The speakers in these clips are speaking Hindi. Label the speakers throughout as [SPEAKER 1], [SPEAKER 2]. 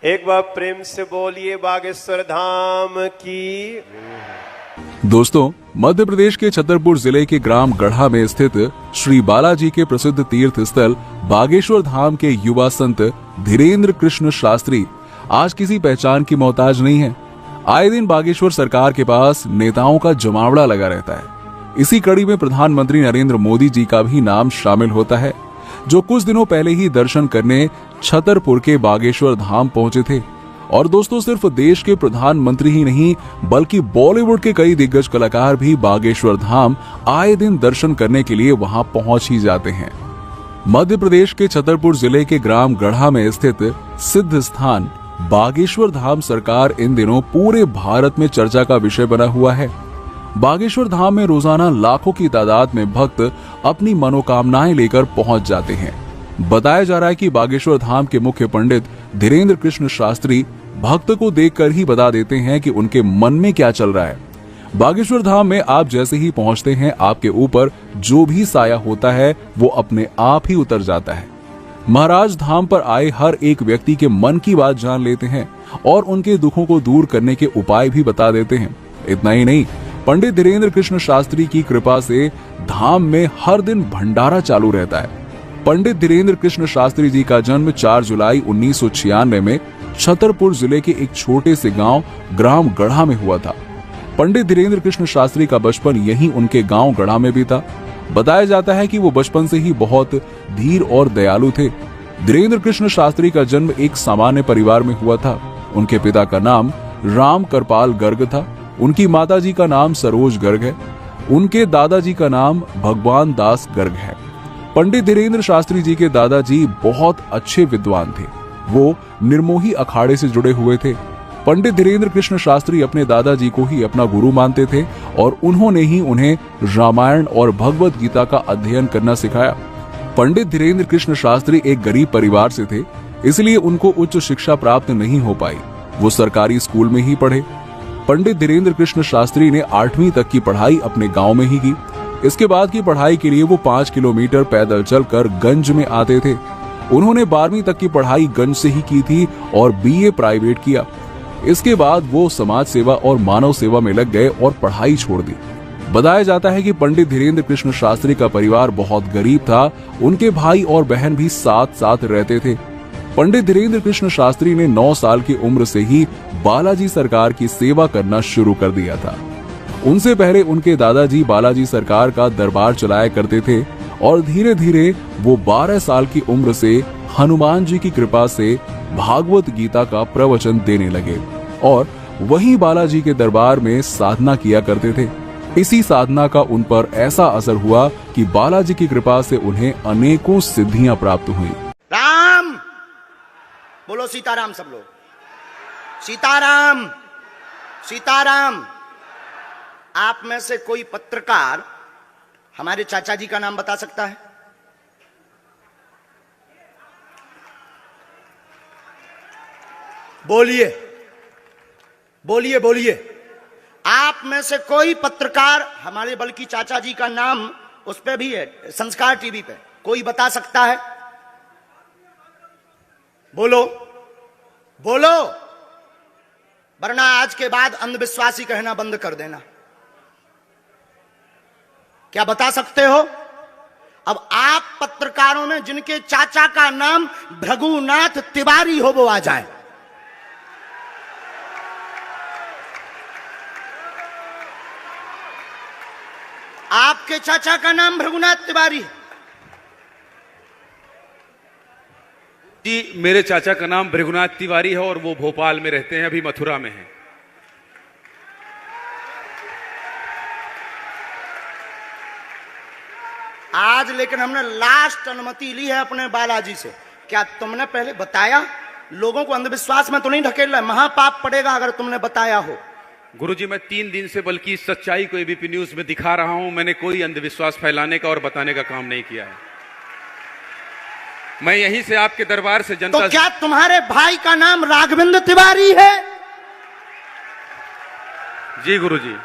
[SPEAKER 1] एक बार प्रेम से बोलिए बागेश्वर धाम की।
[SPEAKER 2] दोस्तों, मध्य प्रदेश के छतरपुर जिले के ग्राम गढ़ा में स्थित श्री बालाजी के प्रसिद्ध तीर्थ स्थल बागेश्वर धाम के युवा संत धीरेन्द्र कृष्ण शास्त्री आज किसी पहचान की मोहताज नहीं है। आए दिन बागेश्वर सरकार के पास नेताओं का जमावड़ा लगा रहता है। इसी कड़ी में प्रधानमंत्री नरेंद्र मोदी जी का भी नाम शामिल होता है, जो कुछ दिनों पहले ही दर्शन करने छतरपुर के बागेश्वर धाम पहुंचे थे। और दोस्तों, सिर्फ देश के प्रधानमंत्री ही नहीं बल्कि बॉलीवुड के कई दिग्गज कलाकार भी बागेश्वर धाम आए दिन दर्शन करने के लिए वहां पहुंच ही जाते हैं। मध्य प्रदेश के छतरपुर जिले के ग्राम गढ़ा में स्थित सिद्ध स्थान बागेश्वर धाम सरकार इन दिनों पूरे भारत में चर्चा का विषय बना हुआ है। बागेश्वर धाम में रोजाना लाखों की तादाद में भक्त अपनी मनोकामनाएं लेकर पहुंच जाते हैं। बताया जा रहा है कि बागेश्वर धाम के मुख्य पंडित धीरेन्द्र कृष्ण शास्त्री भक्त को देखकर ही बता देते हैं कि उनके मन में क्या चल रहा है। बागेश्वर धाम में आप जैसे ही पहुंचते हैं, आपके ऊपर जो भी साया होता है वो अपने आप ही उतर जाता है। महाराज धाम पर आए हर एक व्यक्ति के मन की बात जान लेते हैं और उनके दुखों को दूर करने के उपाय भी बता देते हैं। इतना ही नहीं, पंडित धीरेन्द्र कृष्ण शास्त्री की कृपा से धाम में हर दिन भंडारा चालू रहता है। पंडित धीरेन्द्र कृष्ण शास्त्री जी का जन्म 4 जुलाई 1996 में छतरपुर जिले के एक छोटे से गांव ग्राम गढ़ा में हुआ था। पंडित धीरेन्द्र कृष्ण शास्त्री का बचपन यहीं उनके गांव गढ़ा में बीता। बताया जाता है कि वो बचपन से ही बहुत धीर और दयालु थे। धीरेन्द्र कृष्ण शास्त्री का जन्म एक सामान्य परिवार में हुआ था। उनके पिता का नाम राम करपाल गर्ग था। उनकी माताजी का नाम सरोज गर्ग है। उनके दादाजी का नाम भगवान दास गर्ग है। पंडित धीरेन्द्र शास्त्री जी के दादाजी बहुत अच्छे विद्वान थे। वो निर्मोही अखाड़े से जुड़े हुए थे। पंडित धीरेन्द्र कृष्ण शास्त्री अपने दादाजी को ही अपना गुरु मानते थे और उन्होंने ही उन्हें रामायण और भगवत गीता का अध्ययन करना सिखाया। पंडित धीरेन्द्र कृष्ण शास्त्री एक गरीब परिवार से थे, इसलिए उनको उच्च शिक्षा प्राप्त नहीं हो पाई। वो सरकारी स्कूल में ही पढ़े। पंडित धीरेन्द्र कृष्ण शास्त्री ने 8वीं तक की पढ़ाई अपने गांव में ही की। इसके बाद की पढ़ाई के लिए वो 5 किलोमीटर पैदल चलकर गंज में आते थे। उन्होंने 12वीं तक की पढ़ाई गंज से ही की थी और बीए प्राइवेट किया। इसके बाद वो समाज सेवा और मानव सेवा में लग गए और पढ़ाई छोड़ दी। बताया जाता है कि पंडित धीरेन्द्र कृष्ण शास्त्री का परिवार बहुत गरीब था। उनके भाई और बहन भी साथ साथ रहते थे। पंडित धीरेन्द्र कृष्ण शास्त्री ने 9 साल की उम्र से ही बालाजी सरकार की सेवा करना शुरू कर दिया था। उनसे पहले उनके दादाजी बालाजी सरकार का दरबार चलाया करते थे और धीरे धीरे वो 12 साल की उम्र से हनुमान जी की कृपा से भागवत गीता का प्रवचन देने लगे और वहीं बालाजी के दरबार में साधना किया करते थे। इसी साधना का उन पर ऐसा असर हुआ कि बालाजी की कृपा से उन्हें अनेकों सिद्धियां प्राप्त हुई।
[SPEAKER 3] राम बोलो, सीताराम सब लोग, सीताराम सीताराम। आप में से कोई पत्रकार हमारे चाचा जी का नाम बता सकता है? बोलिए बोलिए बोलिए। आप में से कोई पत्रकार हमारे बल्कि चाचा जी का नाम उस पे भी है, संस्कार टीवी पे, कोई बता सकता है? बोलो बोलो, वरना आज के बाद अंधविश्वासी कहना बंद कर देना। क्या बता सकते हो? अब आप पत्रकारों में जिनके चाचा का नाम भृगुनाथ तिवारी हो वो आ जाए। आपके चाचा का नाम भृगुनाथ तिवारी?
[SPEAKER 4] जी, मेरे चाचा का नाम भृगुनाथ तिवारी है और वो भोपाल में रहते हैं, अभी मथुरा में हैं।
[SPEAKER 3] आज लेकिन हमने लास्ट अनुमति ली है अपने बालाजी से। क्या तुमने पहले बताया? लोगों को अंधविश्वास में तो नहीं ढकेल रहा, महापाप पड़ेगा अगर तुमने बताया हो।
[SPEAKER 4] गुरुजी, मैं 3 दिन से बल्कि सच्चाई को एबीपी न्यूज में दिखा रहा हूं। मैंने कोई अंधविश्वास फैलाने का और बताने का काम नहीं किया है। मैं यहीं से आपके दरबार से जनता।
[SPEAKER 3] तो क्या तुम्हारे भाई का नाम राघवेंद्र तिवारी है?
[SPEAKER 4] जी गुरुजी,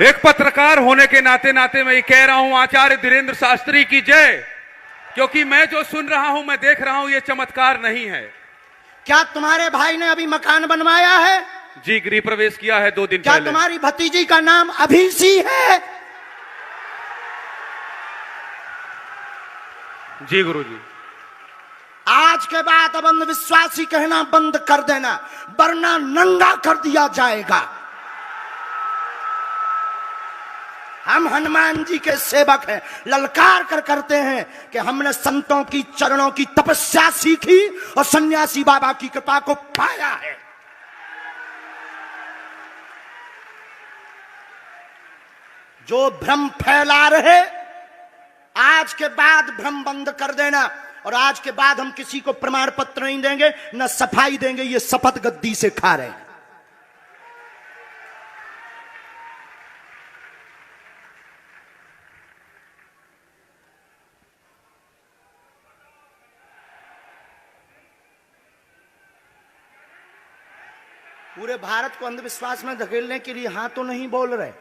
[SPEAKER 4] एक पत्रकार होने के नाते नाते मैं ये कह रहा हूं, आचार्य धीरेन्द्र शास्त्री की जय। क्योंकि मैं जो सुन रहा हूं, मैं देख रहा हूं, ये चमत्कार नहीं है।
[SPEAKER 3] क्या तुम्हारे भाई ने अभी मकान बनवाया है?
[SPEAKER 4] जी, गृह प्रवेश किया है 2 दिन
[SPEAKER 3] क्या
[SPEAKER 4] पहले।
[SPEAKER 3] तुम्हारी भतीजी का नाम अभिसी है?
[SPEAKER 4] जी गुरुजी।
[SPEAKER 3] आज के बाद अब अंधविश्वासी कहना बंद कर देना, वरना नंगा कर दिया जाएगा। हम हनुमान जी के सेवक हैं, ललकार कर करते हैं कि हमने संतों की चरणों की तपस्या सीखी और सन्यासी बाबा की कृपा को पाया है। जो भ्रम फैला रहे, आज के बाद भ्रम बंद कर देना। और आज के बाद हम किसी को प्रमाण पत्र नहीं देंगे, न सफाई देंगे, ये शपथ गद्दी से खा रहे हैं। पूरे भारत को अंधविश्वास में धकेलने के लिए हाँ तो नहीं बोल रहे।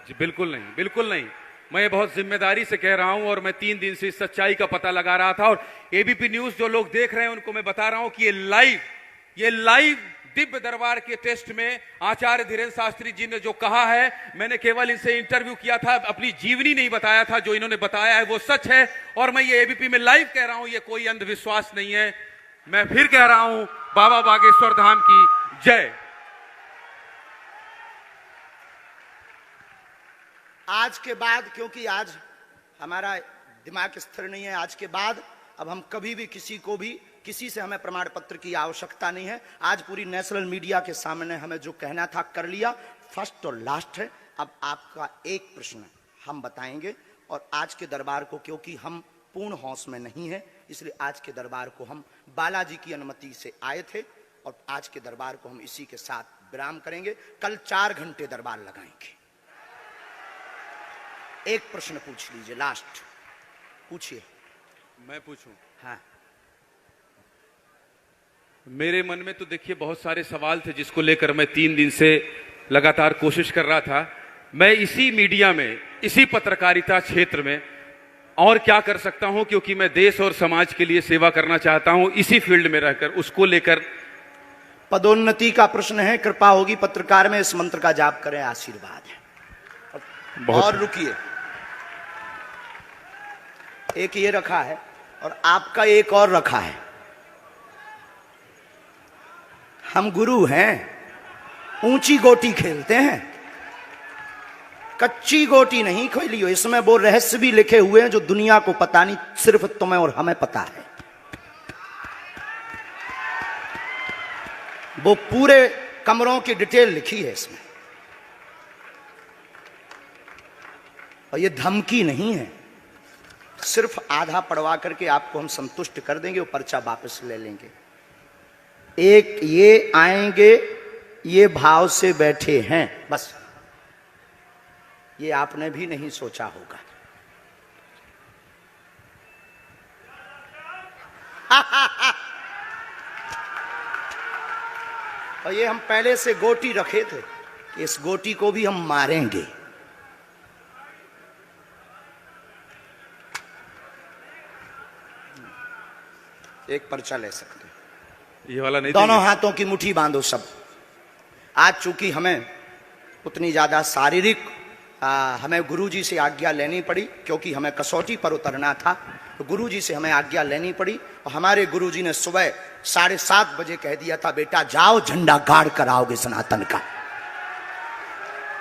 [SPEAKER 4] जी बिल्कुल नहीं, बिल्कुल नहीं। मैं ये बहुत जिम्मेदारी से कह रहा हूं और मैं 3 दिन से इस सच्चाई का पता लगा रहा था। और एबीपी न्यूज जो लोग देख रहे हैं उनको मैं बता रहा हूं कि ये लाइव दिव्य दरबार के टेस्ट में आचार्य धीरेन्द्र शास्त्री जी ने जो कहा है, मैंने केवल इनसे इंटरव्यू किया था, अपनी जीवनी नहीं बताया था। जो इन्होंने बताया है वो सच है और मैं ये एबीपी में लाइव कह रहा हूं, ये कोई अंधविश्वास नहीं है। मैं फिर कह रहा हूं, बाबा बागेश्वर धाम की जय।
[SPEAKER 3] आज के बाद, क्योंकि आज हमारा दिमाग स्थिर नहीं है, आज के बाद अब हम कभी भी किसी से हमें प्रमाण पत्र की आवश्यकता नहीं है। आज पूरी नेशनल मीडिया के सामने हमें जो कहना था कर लिया, फर्स्ट और लास्ट है। अब आपका एक प्रश्न हम बताएंगे और आज के दरबार को, क्योंकि हम पूर्ण होश में नहीं है, इसलिए आज के दरबार को हम बालाजी की अनुमति से आए थे और आज के दरबार को हम इसी के साथ विराम करेंगे। कल 4 घंटे दरबार लगाएंगे। एक प्रश्न पूछ लीजिए, लास्ट पूछिए।
[SPEAKER 4] मैं पूछूं?
[SPEAKER 3] हाँ।
[SPEAKER 4] मेरे मन में तो देखिए बहुत सारे सवाल थे जिसको लेकर मैं 3 दिन से लगातार कोशिश कर रहा था। मैं इसी मीडिया में, इसी पत्रकारिता क्षेत्र में और क्या कर सकता हूं, क्योंकि मैं देश और समाज के लिए सेवा करना चाहता हूं इसी फील्ड में रहकर, उसको लेकर।
[SPEAKER 3] पदोन्नति का प्रश्न है, कृपा होगी पत्रकार में इस मंत्र का जाप करें, आशीर्वाद है। और रुकिए, एक ये रखा है और आपका एक और रखा है। हम गुरु हैं, ऊंची गोटी खेलते हैं, कच्ची गोटी नहीं खेली हो। इसमें वो रहस्य भी लिखे हुए हैं जो दुनिया को पता नहीं, सिर्फ तुम्हें और हमें पता है। वो पूरे कमरों की डिटेल लिखी है इसमें, और ये धमकी नहीं है। सिर्फ आधा पढ़वा करके आपको हम संतुष्ट कर देंगे, वो पर्चा वापस ले लेंगे। एक ये आएंगे, ये भाव से बैठे हैं, बस ये आपने भी नहीं सोचा होगा। और ये हम पहले से गोटी रखे थे कि इस गोटी को भी हम मारेंगे। एक पर्चा ले सकते हैं,
[SPEAKER 4] ये वाला नहीं।
[SPEAKER 3] दोनों हाथों की मुट्ठी बांधो सब। आज चूंकि हमें उतनी ज्यादा शारीरिक हमें गुरुजी से आज्ञा लेनी पड़ी, क्योंकि हमें कसौटी पर उतरना था, तो गुरुजी से हमें आज्ञा लेनी पड़ी। और हमारे गुरुजी ने सुबह 7:30 बजे कह दिया था, बेटा जाओ झंडा गाड़ कर आओगे सनातन का।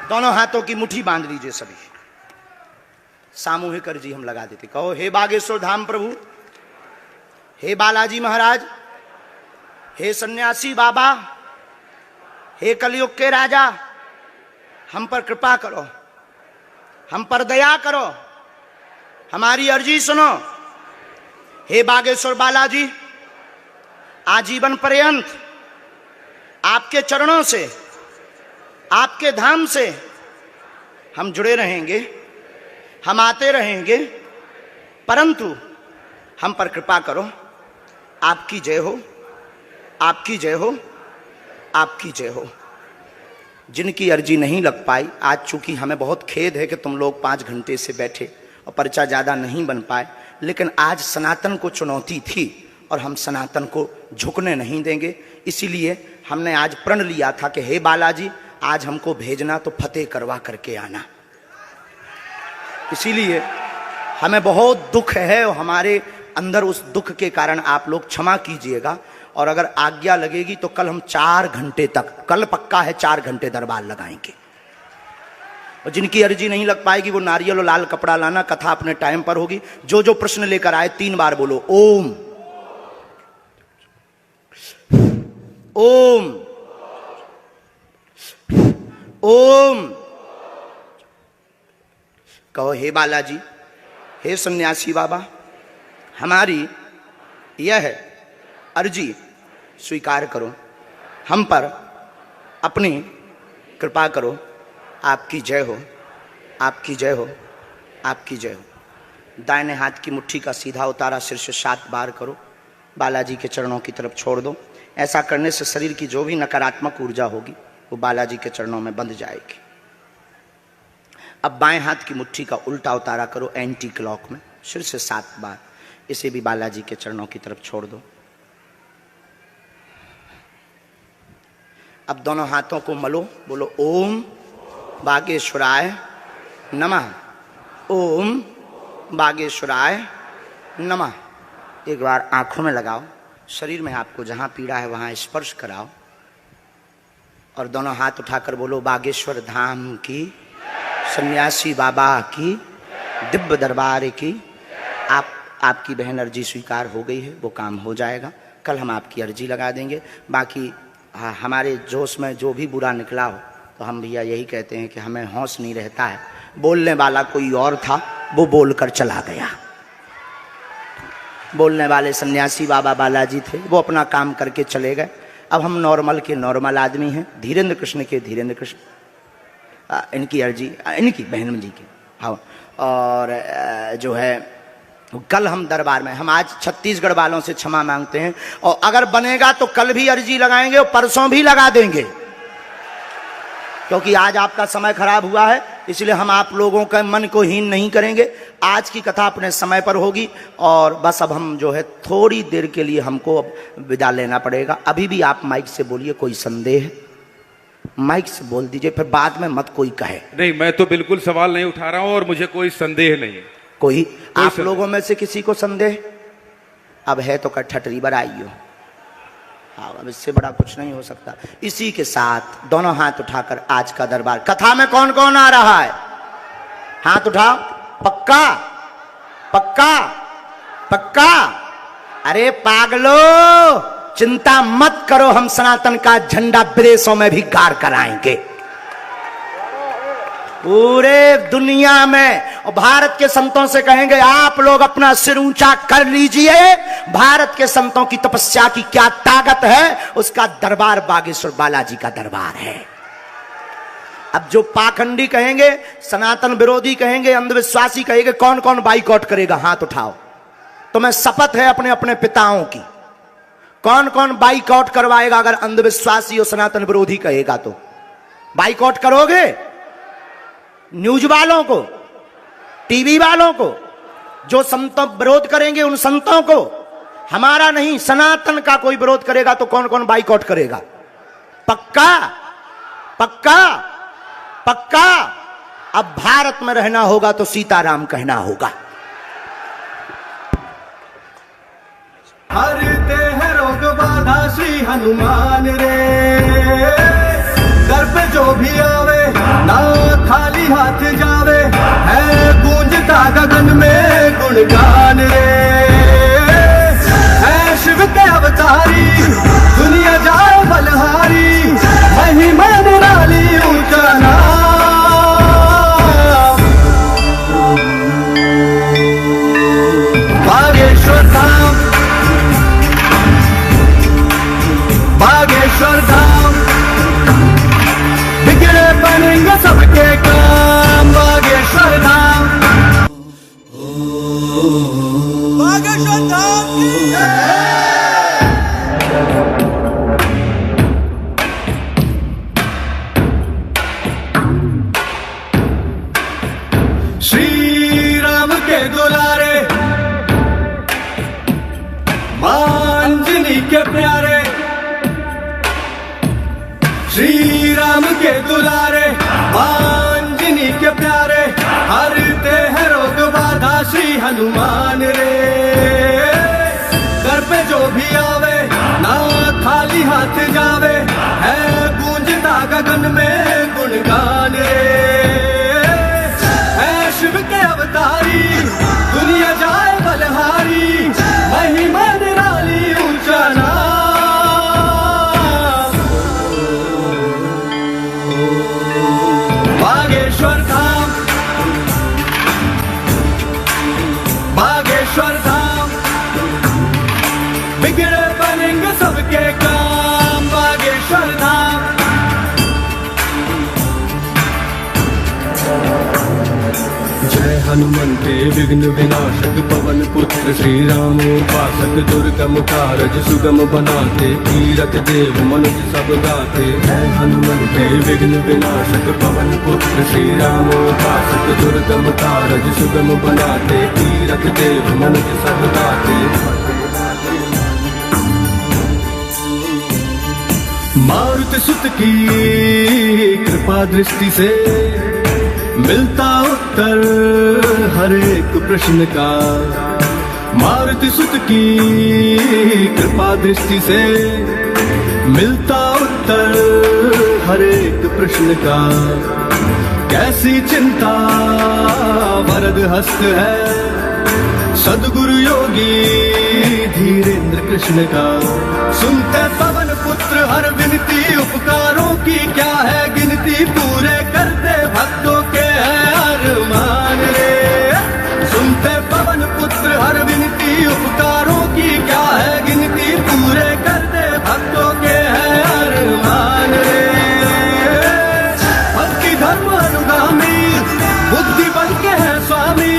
[SPEAKER 3] दोनों हाथों की मुट्ठी बांध लीजिए सभी। सामूहिक अर्जी हम लगा देते। कहो, हे बागेश्वर धाम प्रभु, हे बालाजी महाराज, हे सन्यासी बाबा, हे कलयुग के राजा, हम पर कृपा करो, हम पर दया करो, हमारी अर्जी सुनो। हे बागेश्वर बालाजी, आजीवन पर्यंत आपके चरणों से, आपके धाम से हम जुड़े रहेंगे, हम आते रहेंगे, परंतु हम पर कृपा करो। आपकी जय हो, आपकी जय हो, आपकी जय हो। जिनकी अर्जी नहीं लग पाई, आज चूंकि हमें बहुत खेद है कि तुम लोग 5 घंटे से बैठे और पर्चा ज्यादा नहीं बन पाए, लेकिन आज सनातन को चुनौती थी और हम सनातन को झुकने नहीं देंगे। इसीलिए हमने आज प्रण लिया था कि हे बालाजी, आज हमको भेजना तो फतेह करवा करके आना। इसीलिए हमें बहुत दुख है और हमारे अंदर उस दुख के कारण आप लोग क्षमा कीजिएगा। और अगर आज्ञा लगेगी तो कल हम 4 घंटे तक, कल पक्का है 4 घंटे दरबार लगाएंगे। और जिनकी अर्जी नहीं लग पाएगी वो नारियल और लाल कपड़ा लाना, कथा अपने टाइम पर होगी। जो जो प्रश्न लेकर आए 3 बार बोलो ओम ओम ओम। कहो हे बालाजी, हे सन्यासी बाबा, हमारी यह अर्जी स्वीकार करो, हम पर अपनी कृपा करो। आपकी जय हो, आपकी जय हो, आपकी जय हो। दाहिने हाथ की मुट्ठी का सीधा उतारा सिर से 7 बार करो, बालाजी के चरणों की तरफ छोड़ दो। ऐसा करने से शरीर की जो भी नकारात्मक ऊर्जा होगी वो बालाजी के चरणों में बंध जाएगी। अब बाएं हाथ की मुट्ठी का उल्टा उतारा करो एंटी क्लॉक में, सिर से 7 बार। इसे भी बालाजी के चरणों की तरफ छोड़ दो। अब दोनों हाथों को मलो, बोलो ओम बागेश्वराय नमः, ओम बागेश्वराय नमः। एक बार आंखों में लगाओ, शरीर में आपको जहां पीड़ा है वहां स्पर्श कराओ और दोनों हाथ उठाकर बोलो बागेश्वर धाम की, सन्यासी बाबा की, दिव्य दरबार की। आपकी बहन अर्जी स्वीकार हो गई है, वो काम हो जाएगा। कल हम आपकी अर्जी लगा देंगे। बाकी हमारे जोश में जो भी बुरा निकला हो तो हम भैया यही कहते हैं कि हमें होश नहीं रहता है। बोलने वाला कोई और था, वो बोलकर चला गया। बोलने वाले सन्यासी बाबा बालाजी थे, वो अपना काम करके चले गए। अब हम नॉर्मल के नॉर्मल आदमी हैं, धीरेन्द्र कृष्ण के धीरेन्द्र कृष्ण। इनकी अर्जी, इनकी बहन जी की, हाँ। और जो है कल हम दरबार में, हम आज छत्तीसगढ़ वालों से क्षमा मांगते हैं और अगर बनेगा तो कल भी अर्जी लगाएंगे और परसों भी लगा देंगे, क्योंकि आज आपका समय खराब हुआ है। इसलिए हम आप लोगों के मन को हीन नहीं करेंगे। आज की कथा अपने समय पर होगी और बस अब हम जो है थोड़ी देर के लिए हमको अब विदा लेना पड़ेगा। अभी भी आप माइक से बोलिए, कोई संदेह माइक से बोल दीजिए, फिर बाद में मत कोई कहे।
[SPEAKER 4] नहीं, मैं तो बिल्कुल सवाल नहीं उठा रहा हूं और मुझे कोई संदेह नहीं है।
[SPEAKER 3] कोई आप लोगों में से किसी को संदेह अब है तो ठटरी बराइयो। हाँ, अब इससे बड़ा कुछ नहीं हो सकता। इसी के साथ दोनों हाथ उठाकर आज का दरबार, कथा में कौन कौन आ रहा है हाथ उठाओ। पक्का पक्का पक्का? अरे पागलो, चिंता मत करो, हम सनातन का झंडा विदेशों में भी गाड़ कर आएंगे, पूरे दुनिया में। और भारत के संतों से कहेंगे आप लोग अपना सिर ऊंचा कर लीजिए, भारत के संतों की तपस्या की क्या ताकत है, उसका दरबार बागेश्वर बालाजी का दरबार है। अब जो पाखंडी कहेंगे, सनातन विरोधी कहेंगे, अंधविश्वासी कहेंगे, कौन कौन बाइकआउट करेगा हाथ उठाओ। तो मैं शपथ है अपने अपने पिताओं की, कौन कौन बाइकआउट करवाएगा अगर अंधविश्वासी और सनातन विरोधी कहेगा तो? बाइकआउट करोगे? न्यूज वालों को, टीवी वालों को, जो संतों विरोध करेंगे उन संतों को, हमारा नहीं सनातन का कोई विरोध करेगा तो कौन कौन बाइकआउट करेगा? पक्का पक्का पक्का? अब भारत में रहना होगा तो सीताराम कहना होगा।
[SPEAKER 5] हरते हैं रोग बाधा श्री हनुमान रे, दर पे जो भी आवे ना खाली हाथ जावे, है गूंजता गगन में गुणगान रे। है शिव के अवतारी, दुनिया जाए बलहारी, महिमा निराली ऊंचा नाम। बागेश्वर धाम, बागेश्वर धाम, बिगड़े बनेंगे सबके काम। बागेश्वर धाम, बागेश्वर धाम की जय। श्री राम के दुलारे अंजनी के प्यारे हरते हैं रोग बाधा श्री हनुमान रे। घर पे जो भी आवे ना खाली हाथ जावे है गूंजता गगन में गुणगान रे। है शिव के अवतारी दुनिया जाए बलहारी महिमा निराली ऊंचा नाम। बागेश्वर धाम बागेश्वर धाम बिगड़े बनेंगे सबके काम बागेश्वर धाम। जय हनुमंते विघ्न विनाशक पवन पुत्र श्री राम उपासक दुर्गम कारज सुगम बनाते तीरथ देव मनुज सब गाते। जय हनुमंते विघ्न विनाशक पवन पुत्र श्री राम उपासक दुर्गम कारज सुगम बनाते तीरथ देव मनुज सब गाते। मारुत सुत की कृपा दृष्टि से मिलता उत्तर हर एक प्रश्न का। मारुति सुत की कृपा दृष्टि से मिलता उत्तर हर एक प्रश्न का। कैसी चिंता वरद हस्त है सद्गुरु योगी धीरेन्द्र कृष्ण का। सुनते पवन पुत्र हर विनती उपकारों की क्या है गिनती पूरे करते भक्तों के है अरमान रे। सुनते पवन पुत्र हर विनती उपकारों की क्या है गिनती पूरे करते भक्तों के है अरमान रे। भक्ति धर्म अनुगामी बुद्धि बन के है स्वामी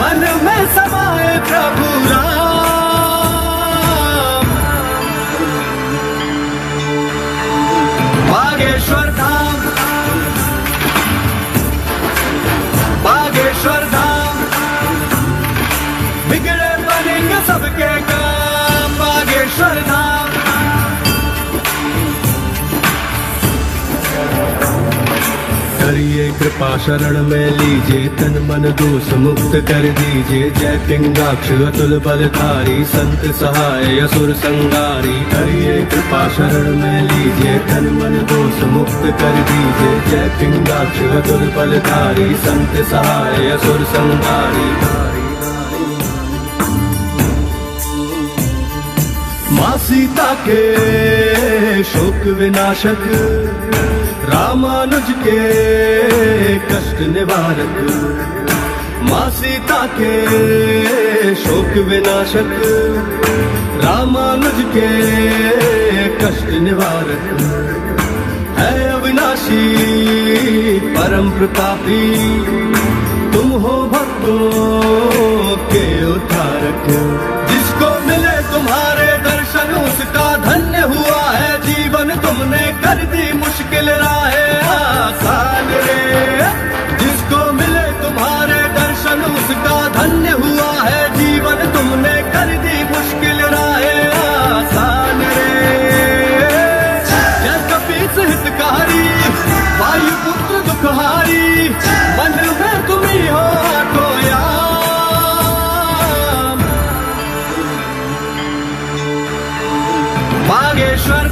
[SPEAKER 5] मन में समाए प्रभु राम। बागेश्वर धाम बागेश्वर धाम बिगड़े बनेंगे सबके काम बागेश्वर धाम। करिए कृपा शरण में लीजिए तन मन दोष मुक्त कर दीजिए। जय पिंगाक्ष अतुल बलधारी संत सहाय असुर संगारी। करिए कृपा शरण में लीजिए तन मन दोष मुक्त कर दीजिए। जय पिंगाक्ष अतुल बलधारी संत सहाय असुर संगारी। माँ सीता के शोक विनाशक रामानुज के कष्ट निवारक। माँ सीता के शोक विनाशक रामानुज के कष्ट निवारक। है अविनाशी परम प्रतापी तुम हो भक्तों के उद्धारक। जिसको मिले तुम्हारे दर्शन उसका धन्य हुआ है जीवन तुमने कर दी मुश्किल राहें आसान रे। जिसको मिले तुम्हारे दर्शन उसका धन्य हुआ है जीवन तुमने कर दी मुश्किल राहें आसान रे। जय कपीस हितकारी वायुपुत्र दुखहारी मन में तुम्ही हो खोया। बागेश्वर